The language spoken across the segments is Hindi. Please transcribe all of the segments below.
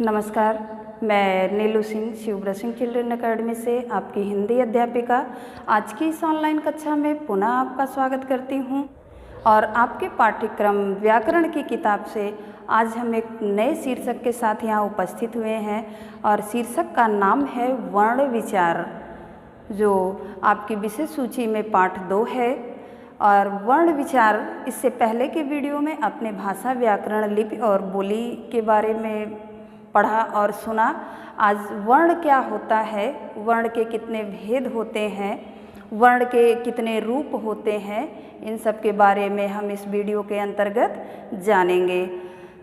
नमस्कार, मैं नीलू सिंह शिवब्रत सिंह चिल्ड्रन अकेडमी से आपकी हिंदी अध्यापिका आज की इस ऑनलाइन कक्षा में पुनः आपका स्वागत करती हूं। और आपके पाठ्यक्रम व्याकरण की किताब से आज हम एक नए शीर्षक के साथ यहाँ उपस्थित हुए हैं और शीर्षक का नाम है वर्ण विचार, जो आपकी विषय सूची में पाठ 2 है। और वर्ण विचार, इससे पहले के वीडियो में अपने भाषा, व्याकरण, लिपि और बोली के बारे में पढ़ा और सुना। आज वर्ण क्या होता है, वर्ण के कितने भेद होते हैं, वर्ण के कितने रूप होते हैं, इन सब के बारे में हम इस वीडियो के अंतर्गत जानेंगे।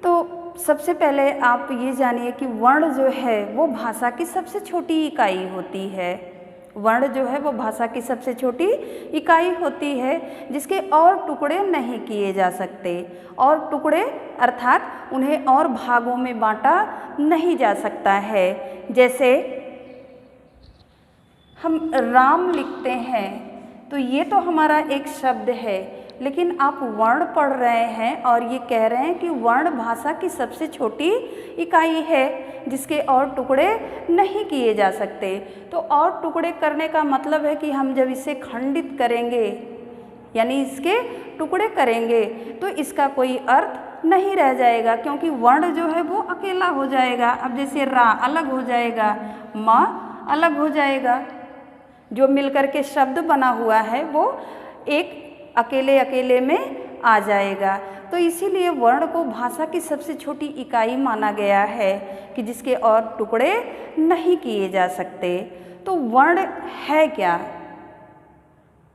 तो सबसे पहले आप ये जानिए कि वर्ण जो है वो भाषा की सबसे छोटी इकाई होती है। वर्ण जो है वो भाषा की सबसे छोटी इकाई होती है जिसके और टुकड़े नहीं किए जा सकते। और टुकड़े अर्थात उन्हें और भागों में बांटा नहीं जा सकता है। जैसे हम राम लिखते हैं तो ये तो हमारा एक शब्द है, लेकिन आप वर्ण पढ़ रहे हैं और ये कह रहे हैं कि वर्ण भाषा की सबसे छोटी इकाई है जिसके और टुकड़े नहीं किए जा सकते। तो और टुकड़े करने का मतलब है कि हम जब इसे खंडित करेंगे, यानी इसके टुकड़े करेंगे, तो इसका कोई अर्थ नहीं रह जाएगा, क्योंकि वर्ण जो है वो अकेला हो जाएगा। अब जैसे रा अलग हो जाएगा, माँ अलग हो जाएगा, जो मिलकर के शब्द बना हुआ है वो एक अकेले अकेले में आ जाएगा। तो इसीलिए वर्ण को भाषा की सबसे छोटी इकाई माना गया है कि जिसके और टुकड़े नहीं किए जा सकते। तो वर्ण है क्या?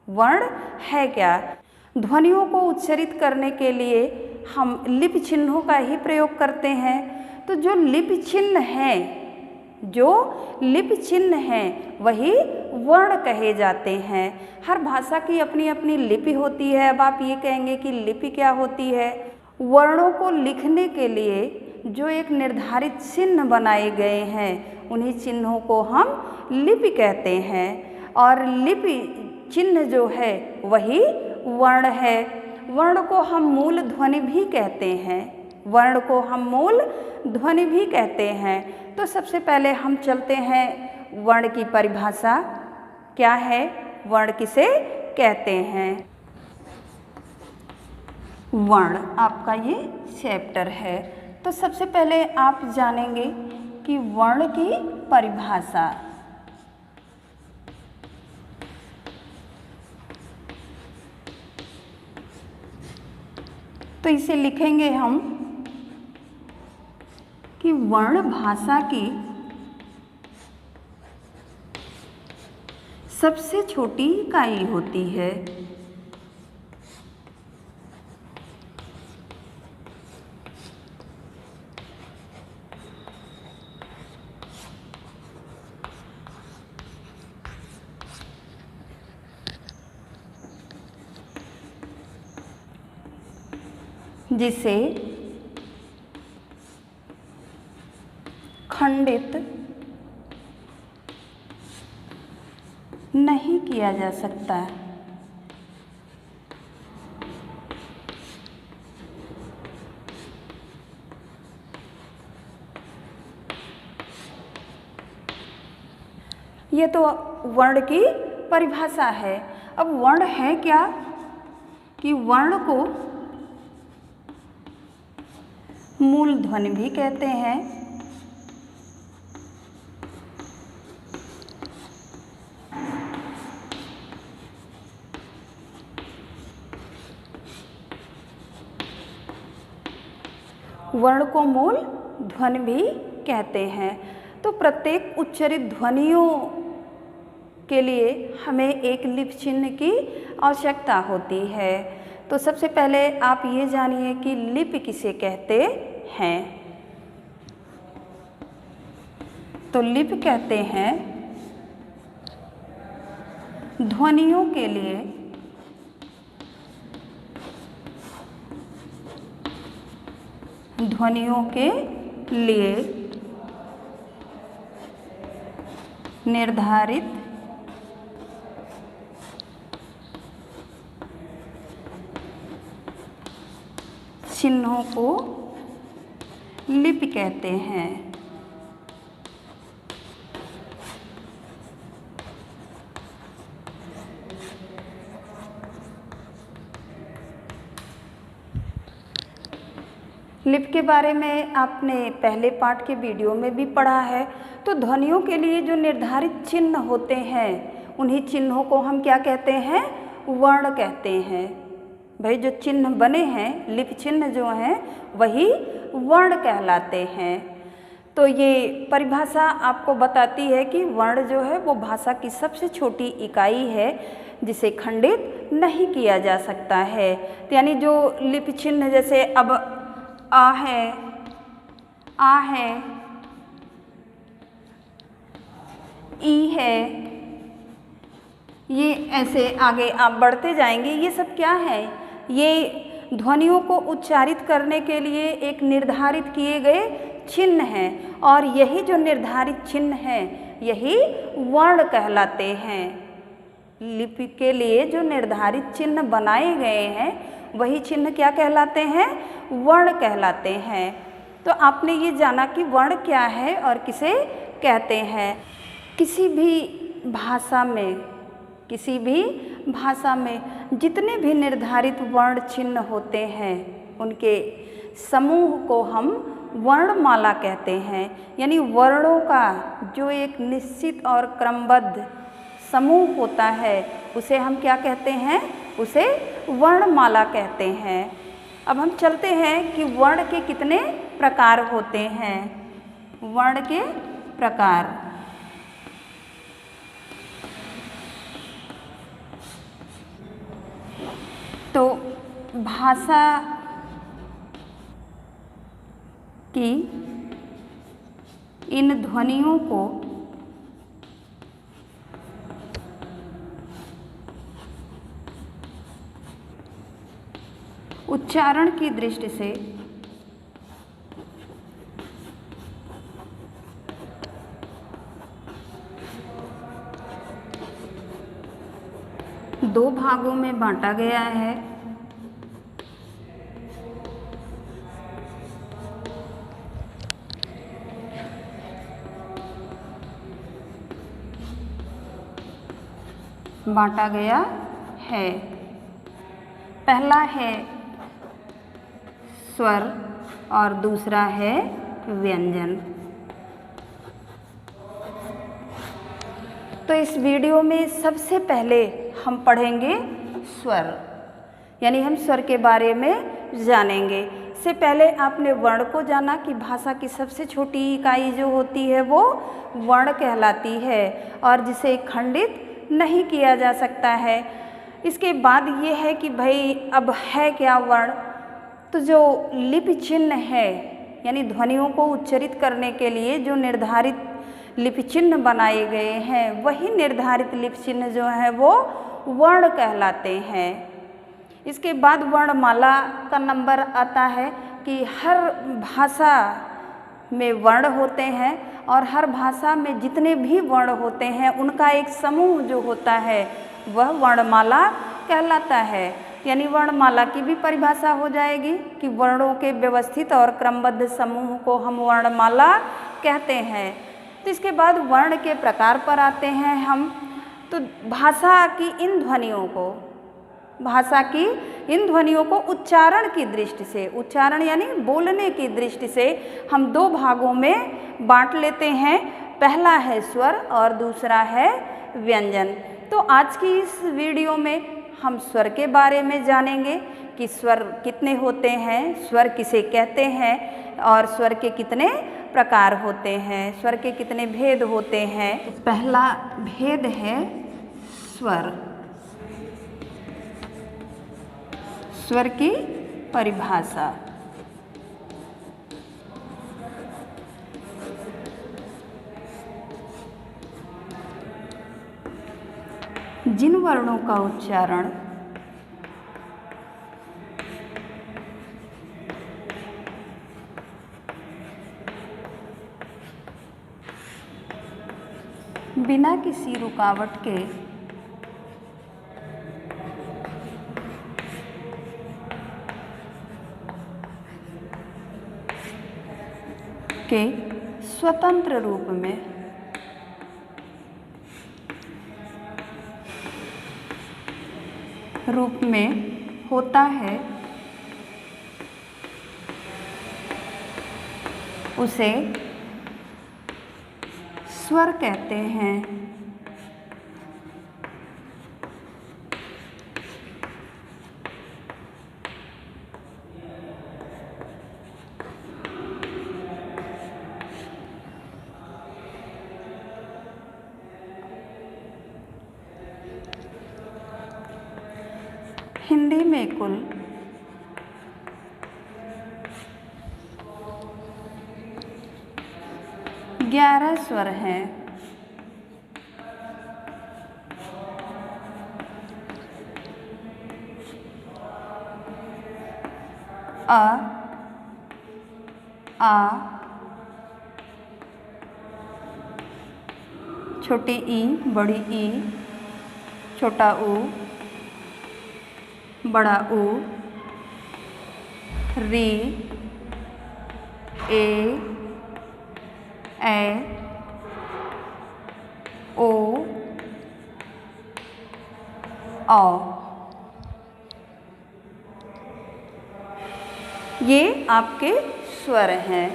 वर्ण है क्या? ध्वनियों को उच्चारित करने के लिए हम लिपि चिन्हों का ही प्रयोग करते हैं। तो जो लिपि चिन्ह हैं वही वर्ण कहे जाते हैं। हर भाषा की अपनी अपनी लिपि होती है। अब आप ये कहेंगे कि लिपि क्या होती है? वर्णों को लिखने के लिए जो एक निर्धारित चिन्ह बनाए गए हैं, उन्हीं चिन्हों को हम लिपि कहते हैं। और लिपि चिन्ह जो है वही वर्ण है। वर्ण को हम मूल ध्वनि भी कहते हैं। वर्ण को हम मूल ध्वनि भी कहते हैं। तो सबसे पहले हम चलते हैं वर्ण की परिभाषा क्या है, वर्ण किसे कहते हैं। वर्ण आपका ये चैप्टर है। तो सबसे पहले आप जानेंगे कि वर्ण की परिभाषा। तो इसे लिखेंगे हम कि वर्ण भाषा की सबसे छोटी इकाई होती है। जिसे खंडित नहीं किया जा सकता। ये तो वर्ण की परिभाषा है। अब वर्ण है क्या? कि वर्ण को मूल ध्वनि भी कहते हैं। वर्ण को मूल ध्वनि भी कहते हैं। तो प्रत्येक उच्चारित ध्वनियों के लिए हमें एक लिपि चिन्ह की आवश्यकता होती है। तो सबसे पहले आप ये जानिए कि लिपि किसे कहते हैं। तो लिपि कहते हैं ध्वनियों के लिए निर्धारित चिन्हों को लिपि कहते हैं। लिपि के बारे में आपने पहले पाठ के वीडियो में भी पढ़ा है। तो ध्वनियों के लिए जो निर्धारित चिन्ह होते हैं उन्हीं चिन्हों को हम क्या कहते हैं? वर्ण कहते हैं। भाई जो चिन्ह बने हैं, लिपि चिन्ह जो हैं वही वर्ण कहलाते हैं। तो ये परिभाषा आपको बताती है कि वर्ण जो है वो भाषा की सबसे छोटी इकाई है जिसे खंडित नहीं किया जा सकता है। तो यानी जो लिपि चिन्ह जैसे अब आ है, ई है, ये ऐसे आगे आप बढ़ते जाएंगे। ये सब क्या है? ये ध्वनियों को उच्चारित करने के लिए एक निर्धारित किए गए चिन्ह हैं और यही जो निर्धारित चिन्ह हैं यही वर्ण कहलाते हैं। लिपि के लिए जो निर्धारित चिन्ह बनाए गए हैं वही चिन्ह क्या कहलाते हैं? वर्ण कहलाते हैं। तो आपने ये जाना कि वर्ण क्या है और किसे कहते हैं। किसी भी भाषा में जितने भी निर्धारित वर्ण चिन्ह होते हैं उनके समूह को हम वर्णमाला कहते हैं। यानी वर्णों का जो एक निश्चित और क्रमबद्ध समूह होता है उसे हम क्या कहते हैं? उसे वर्णमाला कहते हैं। अब हम चलते हैं कि वर्ण के कितने प्रकार होते हैं। वर्ण के प्रकार, तो भाषा की इन ध्वनियों को उच्चारण की दृष्टि से दो भागों में बांटा गया है। पहला है स्वर और दूसरा है व्यंजन। तो इस वीडियो में सबसे पहले हम पढ़ेंगे स्वर, यानी हम स्वर के बारे में जानेंगे। इससे पहले आपने वर्ण को जाना कि भाषा की सबसे छोटी इकाई जो होती है वो वर्ण कहलाती है और जिसे खंडित नहीं किया जा सकता है। इसके बाद ये है कि भाई अब है क्या वर्ण? तो जो लिपि चिन्ह है यानी ध्वनियों को उच्चारित करने के लिए जो निर्धारित लिपि चिन्ह बनाए गए हैं वही निर्धारित लिपि चिन्ह जो है वो वर्ण कहलाते हैं। इसके बाद वर्णमाला का नंबर आता है कि हर भाषा में वर्ण होते हैं और हर भाषा में जितने भी वर्ण होते हैं उनका एक समूह जो होता है वह वर्णमाला कहलाता है। यानी वर्णमाला की भी परिभाषा हो जाएगी कि वर्णों के व्यवस्थित और क्रमबद्ध समूह को हम वर्णमाला कहते हैं। तो इसके बाद वर्ण के प्रकार पर आते हैं हम। तो भाषा की इन ध्वनियों को उच्चारण की दृष्टि से, उच्चारण यानी बोलने की दृष्टि से हम दो भागों में बांट लेते हैं। पहला है स्वर और दूसरा है व्यंजन। तो आज की इस वीडियो में हम स्वर के बारे में जानेंगे कि स्वर कितने होते हैं, स्वर किसे कहते हैं और स्वर के कितने प्रकार होते हैं, स्वर के कितने भेद होते हैं। तो पहला भेद है स्वर। स्वर की परिभाषा, जिन वर्णों का उच्चारण बिना किसी रुकावट के स्वतंत्र रूप में होता है उसे स्वर कहते हैं। हिंदी में कुल 11 स्वर हैं। अ, आ, छोटी ई, बड़ी ई, छोटा ऊ, बड़ा ऊ, री, ए, ओ, औ। ये आपके स्वर हैं।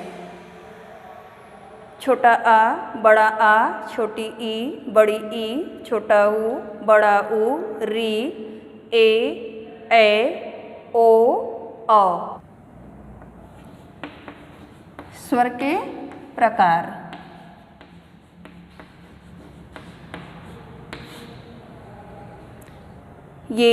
छोटा आ, बड़ा आ, छोटी ई, बड़ी ई, छोटा ऊ, बड़ा ऊ, री, ए, ओ, औ। स्वर के प्रकार। ये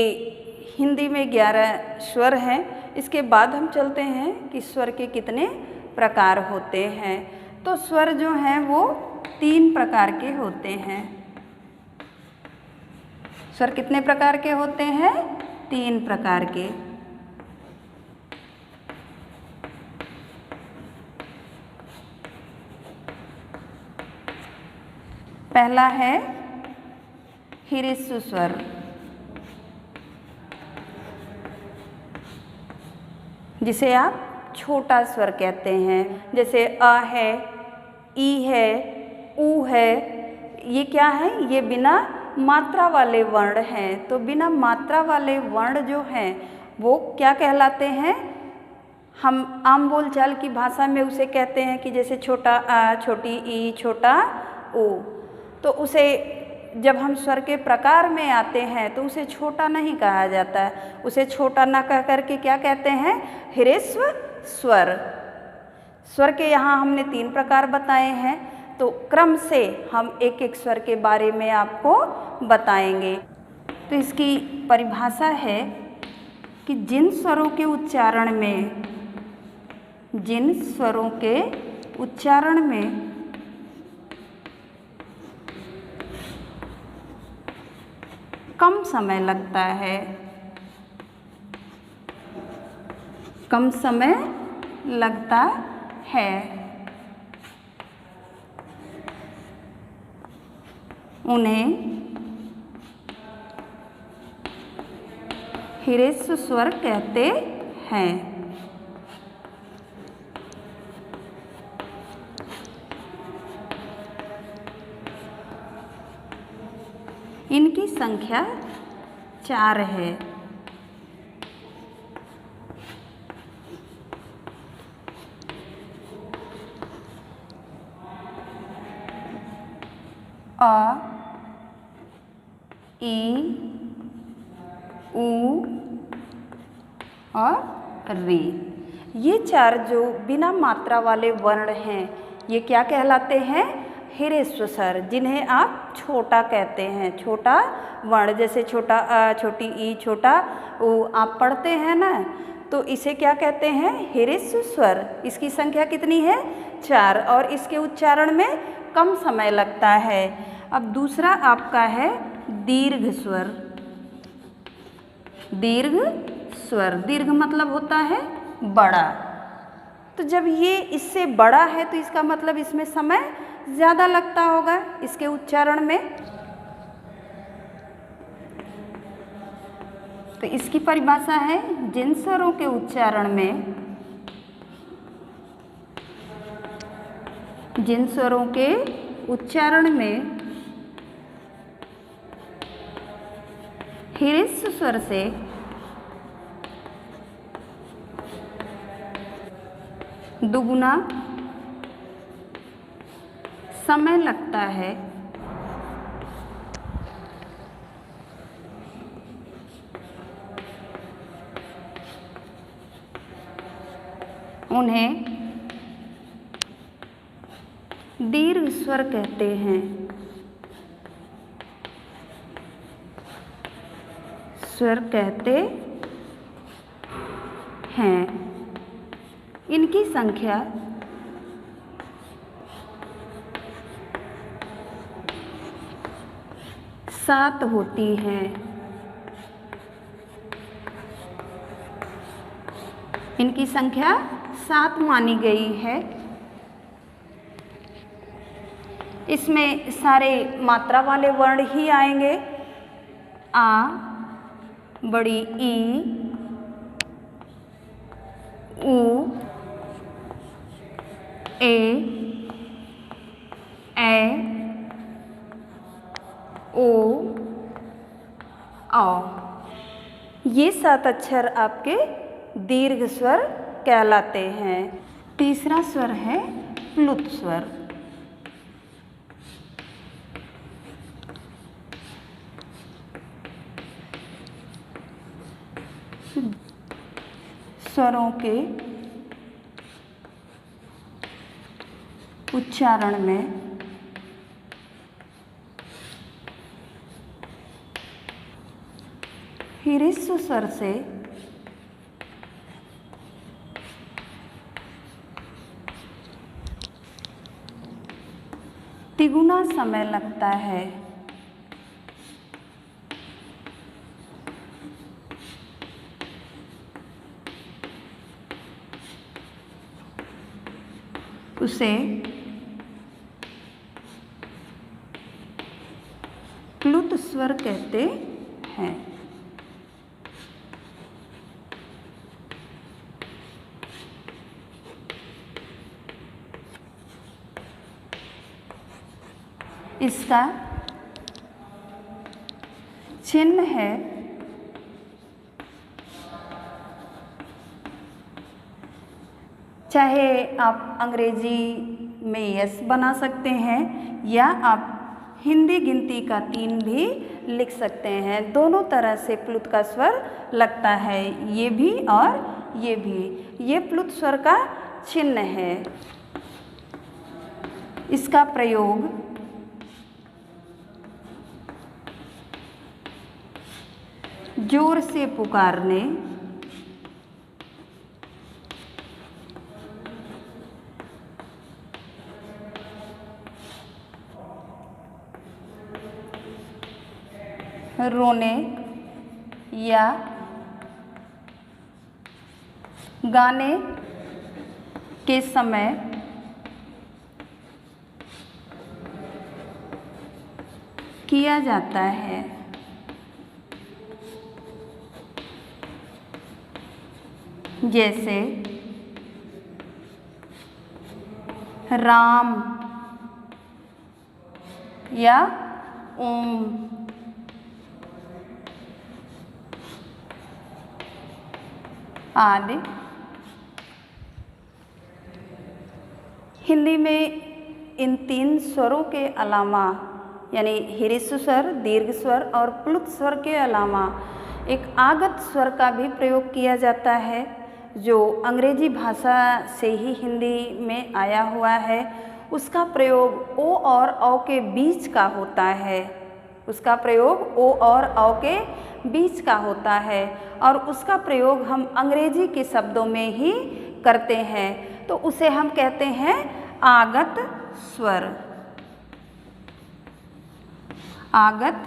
हिंदी में 11 स्वर हैं। इसके बाद हम चलते हैं कि स्वर के कितने प्रकार होते हैं। तो स्वर जो हैं वो 3 प्रकार के होते हैं। स्वर कितने प्रकार के होते हैं? 3 प्रकार के। पहला है ह्रस्व स्वर। जिसे आप छोटा स्वर कहते हैं। जैसे अ है, ई है, ऊ है। ये क्या है? ये बिना मात्रा वाले वर्ण हैं। तो बिना मात्रा वाले वर्ण जो हैं वो क्या कहलाते हैं? हम आम बोलचाल की भाषा में उसे कहते हैं कि जैसे छोटा आ, छोटी ई, छोटा ओ। तो उसे जब हम स्वर के प्रकार में आते हैं तो उसे छोटा नहीं कहा जाता है। उसे छोटा ना कह करके क्या कहते हैं? ह्रस्व स्वर। स्वर के यहाँ हमने 3 प्रकार बताए हैं। तो क्रम से हम एक एक स्वर के बारे में आपको बताएंगे। तो इसकी परिभाषा है कि जिन स्वरों के उच्चारण में कम समय लगता है, उन्हें ह्रस्व स्वर कहते हैं। इनकी संख्या 4 है। अ, ई, ऊ और री। ये 4 जो बिना मात्रा वाले वर्ण हैं ये क्या कहलाते हैं? ह्रस्व स्वर, जिन्हें आप छोटा कहते हैं। छोटा वर्ण जैसे छोटा अ, छोटी ई, छोटा ऊ आप पढ़ते हैं ना, तो इसे क्या कहते हैं? ह्रस्व स्वर। इसकी संख्या कितनी है? 4 और इसके उच्चारण में कम समय लगता है। अब दूसरा आपका है दीर्घ स्वर। दीर्घ स्वर, दीर्घ मतलब होता है बड़ा। तो जब ये इससे बड़ा है तो इसका मतलब इसमें समय ज़्यादा लगता होगा इसके उच्चारण में। तो इसकी परिभाषा है जिन स्वरों के उच्चारण में ह्रस्व स्वर से दुगुना समय लगता है, उन्हें दीर्घ स्वर कहते हैं। स्वर कहते हैं। इनकी संख्या 7 होती है। इनकी संख्या 7 मानी गई है। इसमें सारे मात्रा वाले वर्ण ही आएंगे। आ, बड़ी ई, ऊ, ए, ओ, औ। ये 7 अक्षर आपके दीर्घ स्वर कहलाते हैं। तीसरा स्वर है प्लुत स्वर। स्वरों के उच्चारण में ह्रस्व स्वर से तिगुना समय लगता है। उसे प्लुत स्वर कहते हैं। इसका चिन्ह है चाहे आप अंग्रेजी में यस बना सकते हैं या आप हिंदी गिनती का 3 भी लिख सकते हैं। दोनों तरह से प्लुत का स्वर लगता है, ये भी और ये भी। ये प्लुत स्वर का चिन्ह है। इसका प्रयोग जोर से पुकारने, रोने या गाने के समय किया जाता है। जैसे राम या ओम। आदि। हिंदी में इन 3 स्वरों के अलावा यानी ह्रस्व स्वर, दीर्घ स्वर और प्लुत स्वर के अलावा एक आगत स्वर का भी प्रयोग किया जाता है, जो अंग्रेजी भाषा से ही हिंदी में आया हुआ है। उसका प्रयोग ओ और औ के बीच का होता है। उसका प्रयोग ओ और औ के बीच का होता है और उसका प्रयोग हम अंग्रेजी के शब्दों में ही करते हैं, तो उसे हम कहते हैं आगत स्वर। आगत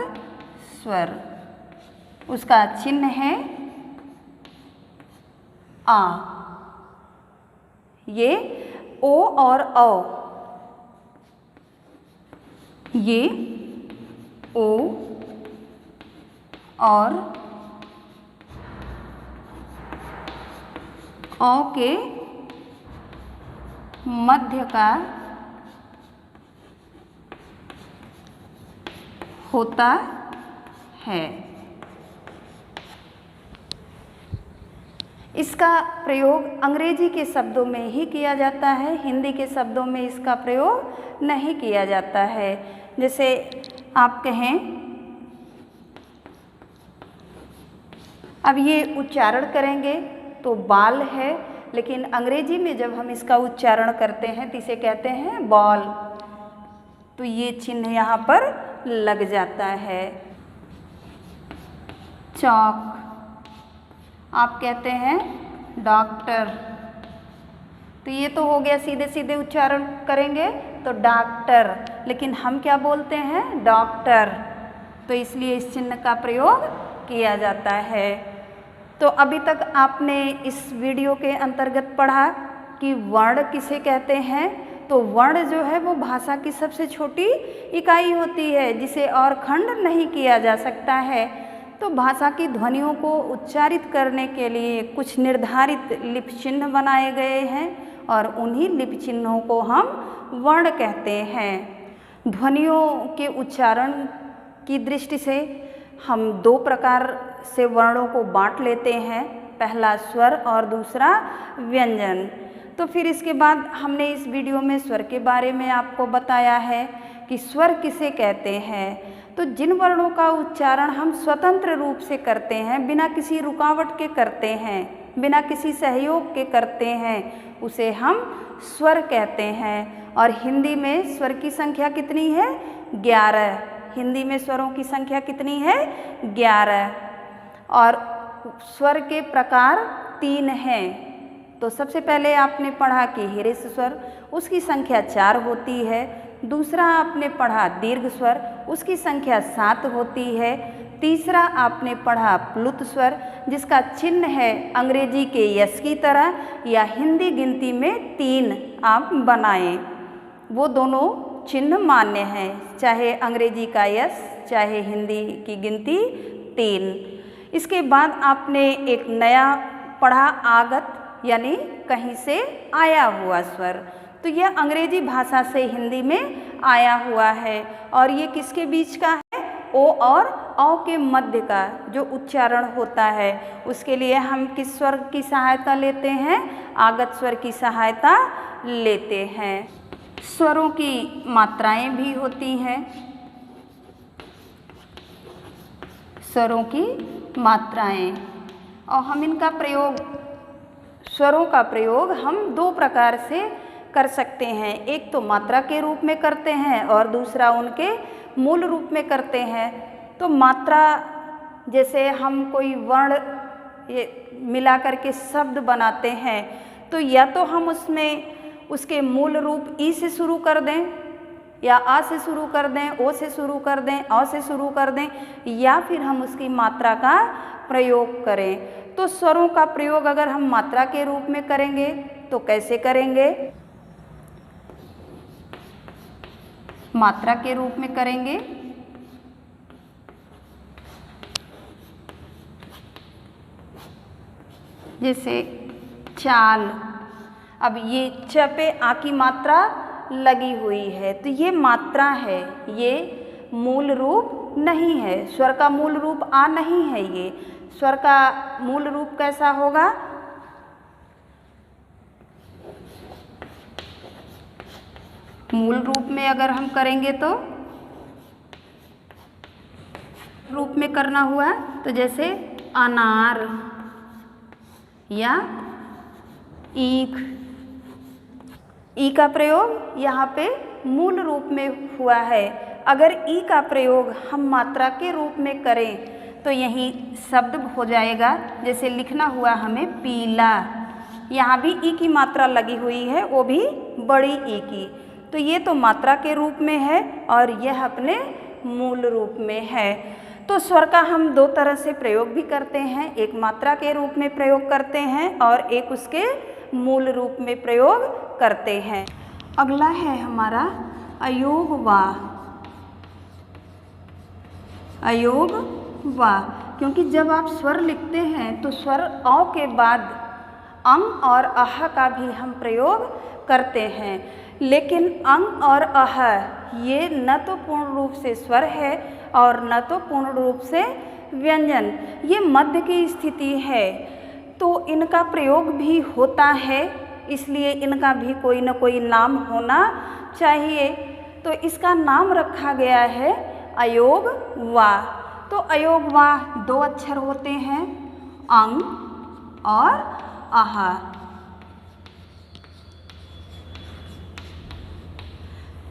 स्वर। उसका चिन्ह है आ। ये ओ और औ, ये ओ और औ के मध्य का होता है। इसका प्रयोग अंग्रेजी के शब्दों में ही किया जाता है, हिंदी के शब्दों में इसका प्रयोग नहीं किया जाता है। जैसे आप कहें, अब ये उच्चारण करेंगे तो बाल है, लेकिन अंग्रेजी में जब हम इसका उच्चारण करते हैं तो इसे कहते हैं बॉल, तो ये चिन्ह यहाँ पर लग जाता है। चौक, आप कहते हैं डॉक्टर, तो ये तो हो गया सीधे सीधे उच्चारण करेंगे तो डॉक्टर, लेकिन हम क्या बोलते हैं डॉक्टर, तो इसलिए इस चिन्ह का प्रयोग किया जाता है। तो अभी तक आपने इस वीडियो के अंतर्गत पढ़ा कि वर्ण किसे कहते हैं। तो वर्ण जो है वो भाषा की सबसे छोटी इकाई होती है जिसे और खंड नहीं किया जा सकता है। तो भाषा की ध्वनियों को उच्चारित करने के लिए कुछ निर्धारित लिपि चिन्ह बनाए गए हैं और उन्हीं लिपि चिन्हों को हम वर्ण कहते हैं। ध्वनियों के उच्चारण की दृष्टि से हम दो प्रकार से वर्णों को बांट लेते हैं, पहला स्वर और दूसरा व्यंजन। तो फिर इसके बाद हमने इस वीडियो में स्वर के बारे में आपको बताया है कि स्वर किसे कहते हैं। तो जिन वर्णों का उच्चारण हम स्वतंत्र रूप से करते हैं, बिना किसी रुकावट के करते हैं, बिना किसी सहयोग के करते हैं, उसे हम स्वर कहते हैं। और हिंदी में स्वर की संख्या कितनी है? 11। हिंदी में स्वरों की संख्या कितनी है? 11। और स्वर के प्रकार 3 हैं। तो सबसे पहले आपने पढ़ा कि हिरेश स्वर, उसकी संख्या 4 होती है। दूसरा आपने पढ़ा दीर्घ स्वर, उसकी संख्या 7 होती है। तीसरा आपने पढ़ा प्लुत स्वर, जिसका चिन्ह है अंग्रेजी के यस की तरह, या हिंदी गिनती में 3 आप बनाएं। वो दोनों चिन्ह मान्य हैं, चाहे अंग्रेजी का यस चाहे हिंदी की गिनती 3। इसके बाद आपने एक नया पढ़ा आगत, यानी कहीं से आया हुआ स्वर। तो यह अंग्रेजी भाषा से हिंदी में आया हुआ है और ये किसके बीच का है? ओ और औ के मध्य का जो उच्चारण होता है, उसके लिए हम किस स्वर की सहायता लेते हैं? आगत स्वर की सहायता लेते हैं। स्वरों की मात्राएं भी होती हैं। स्वरों की मात्राएं, और हम इनका प्रयोग, स्वरों का प्रयोग हम 2 प्रकार से कर सकते हैं। एक तो मात्रा के रूप में करते हैं और दूसरा उनके मूल रूप में करते हैं। तो मात्रा, जैसे हम कोई वर्ण मिला करके शब्द बनाते हैं, तो या तो हम उसमें उसके मूल रूप ई से शुरू कर दें, या आ से शुरू कर दें, ओ से शुरू कर दें, औ से शुरू कर दें, या फिर हम उसकी मात्रा का प्रयोग करें। तो स्वरों का प्रयोग अगर हम मात्रा के रूप में करेंगे तो कैसे करेंगे? मात्रा के रूप में करेंगे जैसे चाल। अब ये च पे आ की मात्रा लगी हुई है, तो ये मात्रा है, ये मूल रूप नहीं है। स्वर का मूल रूप आ नहीं है। ये स्वर का मूल रूप कैसा होगा? मूल रूप में अगर हम करेंगे तो रूप में करना हुआ, तो जैसे अनार या ईख। ई का प्रयोग यहाँ पे मूल रूप में हुआ है। अगर ई का प्रयोग हम मात्रा के रूप में करें तो यही शब्द हो जाएगा, जैसे लिखना हुआ हमें पीला। यहाँ भी ई की मात्रा लगी हुई है, वो भी बड़ी ई की। तो ये तो मात्रा के रूप में है और यह अपने मूल रूप में है। तो स्वर का हम 2 तरह से प्रयोग भी करते हैं, एक मात्रा के रूप में प्रयोग करते हैं और एक उसके मूल रूप में प्रयोग करते हैं। अगला है हमारा अयोग वा। अयोग वा, क्योंकि जब आप स्वर लिखते हैं तो स्वर औ के बाद अंग और अह का भी हम प्रयोग करते हैं, लेकिन अंग और अह ये न तो पूर्ण रूप से स्वर है और न तो पूर्ण रूप से व्यंजन, ये मध्य की स्थिति है। तो इनका प्रयोग भी होता है, इसलिए इनका भी कोई न कोई नाम होना चाहिए। तो इसका नाम रखा गया है अयोग वा। तो अयोग वा 2 अक्षर होते हैं, अंग और आहा।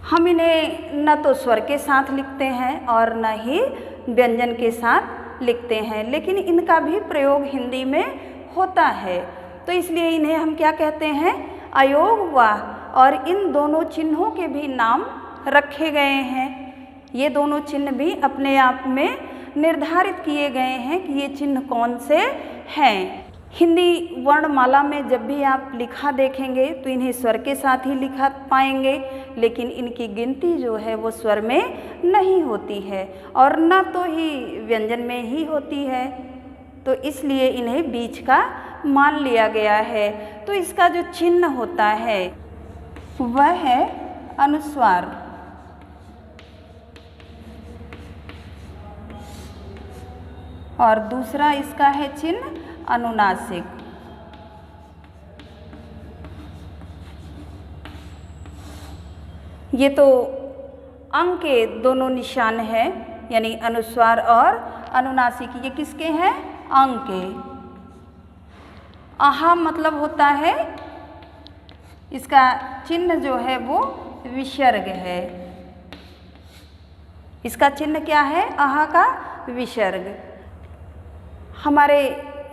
हम इन्हें न तो स्वर के साथ लिखते हैं और न ही व्यंजन के साथ लिखते हैं, लेकिन इनका भी प्रयोग हिंदी में होता है। तो इसलिए इन्हें हम क्या कहते हैं, अयोग वा। और इन दोनों चिन्हों के भी नाम रखे गए हैं। ये दोनों चिन्ह भी अपने आप में निर्धारित किए गए हैं कि ये चिन्ह कौन से हैं। हिंदी वर्णमाला में जब भी आप लिखा देखेंगे तो इन्हें स्वर के साथ ही लिखा पाएंगे, लेकिन इनकी गिनती जो है वो स्वर में नहीं होती है और न तो ही व्यंजन में ही होती है। तो इसलिए इन्हें बीच का मान लिया गया है। तो इसका जो चिन्ह होता है वह है अनुस्वार। और दूसरा इसका है चिन्ह अनुनासिक। ये तो अंग के दोनों निशान हैं, यानी अनुस्वार और अनुनासिक। ये किसके हैं, अंग के। आहा मतलब होता है, इसका चिन्ह जो है वो विसर्ग है। इसका चिन्ह क्या है, आहा का विसर्ग। हमारे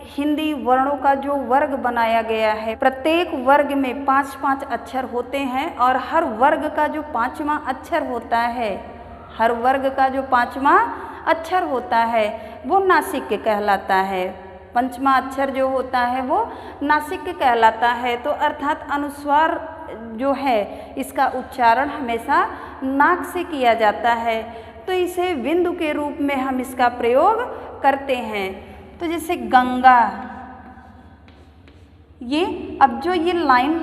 हिंदी वर्णों का जो वर्ग बनाया गया है, प्रत्येक वर्ग में 5-5 अक्षर होते हैं और हर वर्ग का जो 5वां अक्षर होता है, हर वर्ग का जो 5वां अक्षर होता है वो नासिक कहलाता है। 5वां अक्षर जो होता है वो नासिक कहलाता है। तो अर्थात अनुस्वार जो है इसका उच्चारण हमेशा नाक से किया जाता है। तो इसे बिंदु के रूप में हम इसका प्रयोग करते हैं। तो जैसे गंगा, ये अब जो ये लाइन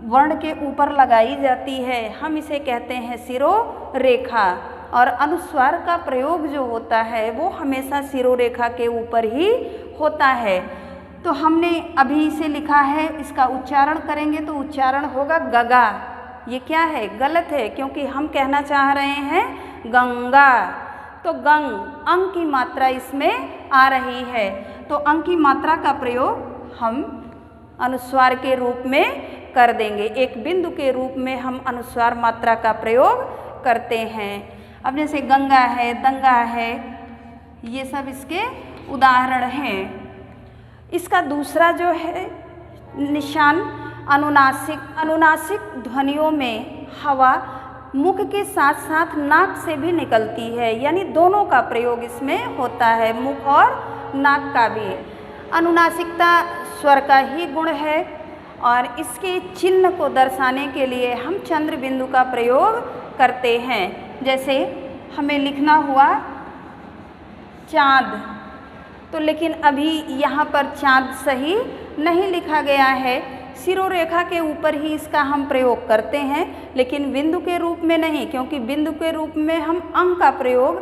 वर्ण के ऊपर लगाई जाती है हम इसे कहते हैं शिरोरेखा। और अनुस्वार का प्रयोग जो होता है वो हमेशा शिरोरेखा के ऊपर ही होता है। तो हमने अभी इसे लिखा है, इसका उच्चारण करेंगे तो उच्चारण होगा गगा। ये क्या है, गलत है, क्योंकि हम कहना चाह रहे हैं गंगा। तो गंग, अंग की मात्रा इसमें आ रही है। तो अंग की मात्रा का प्रयोग हम अनुस्वार के रूप में कर देंगे। एक बिंदु के रूप में हम अनुस्वार मात्रा का प्रयोग करते हैं। अब जैसे गंगा है, दंगा है, ये सब इसके उदाहरण हैं। इसका दूसरा जो है निशान अनुनासिक। अनुनासिक ध्वनियों में हवा मुख के साथ साथ नाक से भी निकलती है, यानी दोनों का प्रयोग इसमें होता है, मुख और नाक का भी। अनुनासिकता स्वर का ही गुण है और इसके चिन्ह को दर्शाने के लिए हम चंद्र बिंदु का प्रयोग करते हैं। जैसे हमें लिखना हुआ चाँद, तो लेकिन अभी यहाँ पर चाँद सही नहीं लिखा गया है। शिरोरेखा के ऊपर ही इसका हम प्रयोग करते हैं, लेकिन बिंदु के रूप में नहीं, क्योंकि बिंदु के रूप में हम अंग का प्रयोग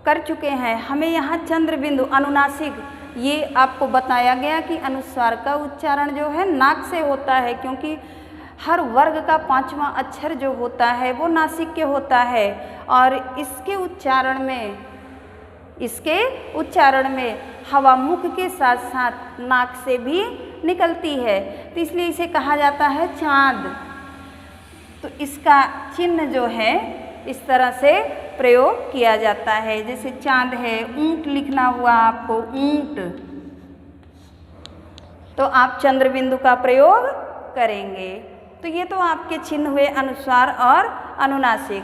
कर चुके हैं। हमें यहाँ चंद्र बिंदु अनुनासिक, ये आपको बताया गया कि अनुस्वार का उच्चारण जो है नाक से होता है, क्योंकि हर वर्ग का 5वां अक्षर जो होता है वो नासिक के होता है। और इसके उच्चारण में हवा मुख के साथ साथ नाक से भी निकलती है, तो इसलिए इसे कहा जाता है चाँद। तो इसका चिन्ह जो है इस तरह से प्रयोग किया जाता है। जैसे चाँद है, ऊंट लिखना हुआ आपको, ऊंट, तो आप चंद्र बिंदु का प्रयोग करेंगे। तो ये तो आपके चिन्ह हुए अनुस्वार और अनुनासिक।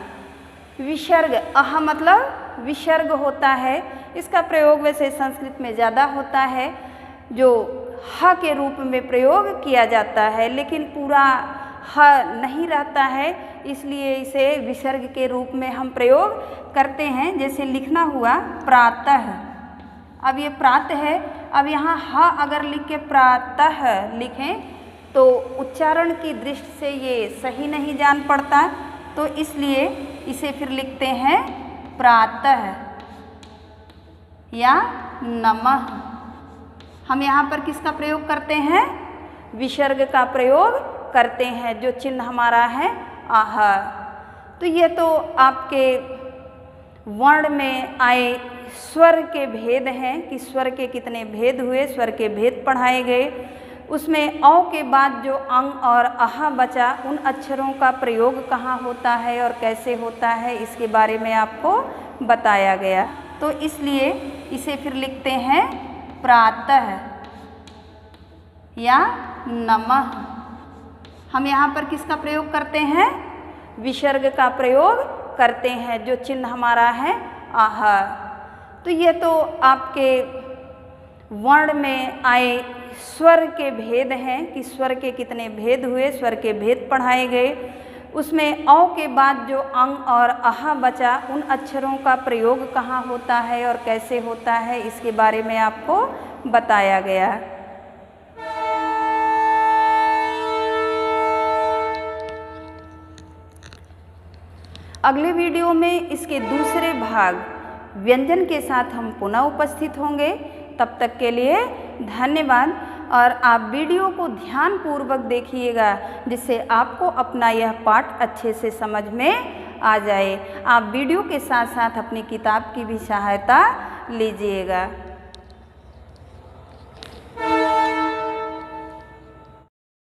विसर्ग, अह मतलब विसर्ग होता है। इसका प्रयोग वैसे संस्कृत में ज़्यादा होता है, जो ह के रूप में प्रयोग किया जाता है, लेकिन पूरा ह नहीं रहता है, इसलिए इसे विसर्ग के रूप में हम प्रयोग करते हैं। जैसे लिखना हुआ प्रातः, अब ये प्रात है, अब यहाँ ह अगर लिख के प्रातः लिखें तो उच्चारण की दृष्टि से ये सही नहीं जान पड़ता, तो इसलिए इसे फिर लिखते हैं प्रातः या नमः। हम यहाँ पर किसका प्रयोग करते हैं? विसर्ग का प्रयोग करते हैं, जो चिन्ह हमारा है आह। तो ये तो आपके वर्ण में आए स्वर के भेद हैं कि स्वर के कितने भेद हुए, स्वर के भेद पढ़ाए गए। उसमें औ के बाद जो अंग और आह बचा, उन अक्षरों का प्रयोग कहाँ होता है और कैसे होता है, इसके बारे में आपको बताया गया। तो इसलिए इसे फिर लिखते हैं प्रातः या नमः। हम यहाँ पर किसका प्रयोग करते हैं? विसर्ग का प्रयोग करते हैं, जो चिन्ह हमारा है आह। तो ये तो आपके वर्ण में आए स्वर के भेद हैं कि स्वर के कितने भेद हुए, स्वर के भेद पढ़ाए गए। उसमें औ के बाद जो अंग और आह बचा, उन अक्षरों का प्रयोग कहाँ होता है और कैसे होता है, इसके बारे में आपको बताया गया। अगले वीडियो में इसके दूसरे भाग व्यंजन के साथ हम पुनः उपस्थित होंगे। तब तक के लिए धन्यवाद। और आप वीडियो को ध्यानपूर्वक देखिएगा, जिससे आपको अपना यह पाठ अच्छे से समझ में आ जाए। आप वीडियो के साथ साथ अपनी किताब की भी सहायता लीजिएगा।